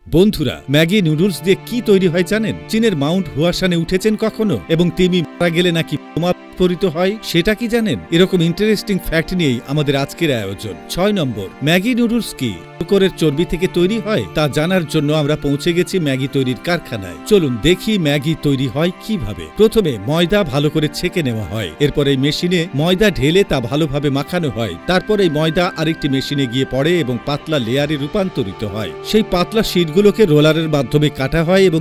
বন্ধুরা, Maggi noodles দিয়ে কি তৈরি হয় জানেন? চীনের মাউন্ট হুয়াশানে উঠেছেন কখনো? এবং তিমি মারা গেলে নাকি বোমা বিস্ফোরিত হয় সেটা কি জানেন? এরকম ইন্টারেস্টিং ফ্যাক্ট নিয়েই আমাদের আজকের আয়োজন। 6 নম্বর, ম্যাগি নুডলস কি শুকরের চর্বি থেকে তৈরি হয় তা জানার জন্য আমরা পৌঁছে গেছি ম্যাগি তৈরির কারখানায়। চলুন দেখি ম্যাগি তৈরি হয় কিভাবে। প্রথমে ময়দা ভালো করে ছেঁকে নেওয়া হয়, এরপর এই মেশিনে ময়দা ঢেলে তা ভালোভাবে মাখানো হয়। তারপর এই ময়দা আরেকটি মেশিনে গিয়ে পড়ে এবং পাতলা লেয়ারে রূপান্তরিত হয়। সেই পাতলা শীটগুলোকে রোলারের মাধ্যমে কাটা হয় এবং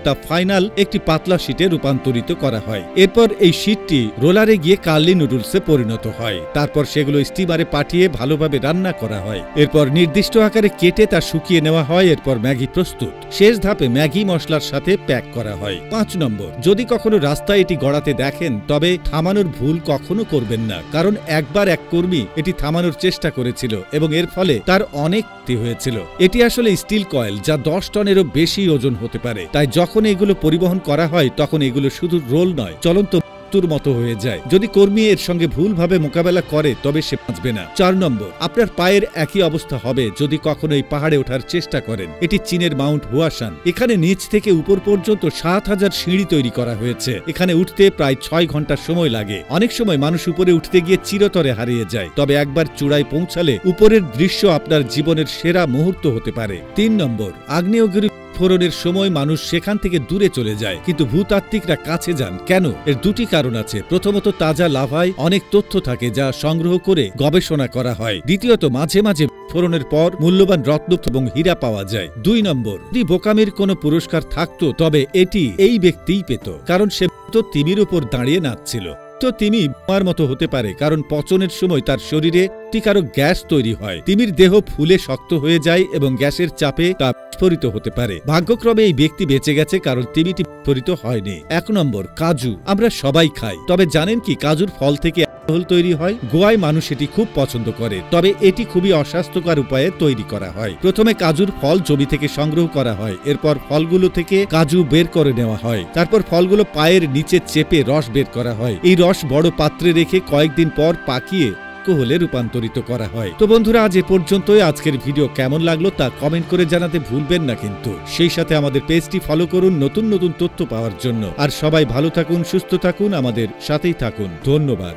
তা ফাইনাল একটি পাতলা শীটে রূপান্তরিত করা হয়। এরপর এই শীটটি রোলারে গিয়ে কার্লি নুডলসে পরিণত হয়। তারপর সেগুলো স্টিমারে পাঠিয়ে ভালোভাবে রান্না করা হয়। এরপর নির্দিষ্ট আকারে কেটে তা শুকিয়ে নেওয়া হয়। এরপর ম্যাগি প্রস্তুত। শেষ ধাপে ম্যাগি মশলার সাথে প্যাক করা হয়। 5 নম্বর, যদি কখনো রাস্তায় এটি গড়াতে দেখেন তবে থামানোর ভুল কখনো করবেন না, কারণ একবার এক কর্মী এটি থামানোর চেষ্টা করেছিল এবং এর ফলে তার অনেক ক্ষতি হয়েছিল। এটি আসলে স্টিল কয়েল যা 10 টনেরও বেশি ওজন হতে পারে। তাই যখন এগুলো পরিবহন করা হয় তখন এগুলো শুধু রোল নয়, চলন্ত মৃত্যুর মতো হয়ে যায়। যদি কর্মী এর সঙ্গে ভুলভাবে মোকাবেলা করে তবে সে বাঁচবে না। 4 নম্বর, আপনার পায়ের একই অবস্থা হবে যদি কখনো এই পাহাড়ে ওঠার চেষ্টা করেন। এটি চীনের মাউন্ট হুয়াশান। এখানে নিচ থেকে উপর পর্যন্ত 7000 সিঁড়ি তৈরি করা হয়েছে। এখানে উঠতে প্রায় 6 ঘন্টা সময় লাগে। অনেক সময় মানুষ উপরে উঠতে গিয়ে চিরতরে হারিয়ে যায়, তবে একবার চূড়ায় পৌঁছালে উপরের দৃশ্য আপনার জীবনের সেরা মুহূর্ত হতে পারে। 3 নম্বর, আগ্নেয়গিরি বিস্ফোরণের সময় মানুষ সেখান থেকে দূরে চলে যায়, কিন্তু ভূতাত্ত্বিকরা কাছে যান কেন? এর দুটি কারণ আছে। প্রথমত, তাজা লাভায় অনেক তথ্য থাকে যা সংগ্রহ করে গবেষণা করা হয়। দ্বিতীয়ত, মাঝে মাঝে বিস্ফোরণের পর মূল্যবান রত্ন এবং হীরা পাওয়া যায়। 2 নম্বর, যদি বোকামির কোনো পুরস্কার থাকতো তবে এটি এই ব্যক্তিই পেত, কারণ সে তো তিমির উপর দাঁড়িয়ে নাচছিল। তো তিমি বোমার মতো হতে পারে কারণ পচনের সময় তার শরীরে ক্ষতিকারক গ্যাস তৈরি হয়। তিমির দেহ ফুলে শক্ত হয়ে যায় এবং গ্যাসের চাপে তা বিস্ফোরিত হতে পারে। ভাগ্যক্রমে এই ব্যক্তি বেঁচে গেছে কারণ তিমিটি বিস্ফোরিত হয়নি। 1 নম্বর, কাজু আমরা সবাই খাই, তবে জানেন কি কাজুর ফল থেকে অ্যালকোহল তৈরি হয়? গোয়ায় মানুষ এটি খুব পছন্দ করে, তবে এটি খুবই অস্বাস্থ্যকর উপায়ে তৈরি করা হয়। প্রথমে কাজুর ফল জমি থেকে সংগ্রহ করা হয়, এরপর ফলগুলো থেকে কাজু বের করে নেওয়া হয়। তারপর ফলগুলো পায়ের নিচে চেপে রস বের করা হয়। এই রস বড় পাত্রে রেখে কয়েকদিন পর পাকিয়ে হলে রূপান্তরিত করা হয়। তো বন্ধুরা, আজ এ পর্যন্তই। আজকের ভিডিও কেমন লাগলো তা কমেন্ট করে জানাতে ভুলবেন না কিন্তু। সেই সাথে আমাদের পেজটি ফলো করুন নতুন নতুন তথ্য পাওয়ার জন্য। আর সবাই ভালো থাকুন, সুস্থ থাকুন, আমাদের সাথেই থাকুন। ধন্যবাদ।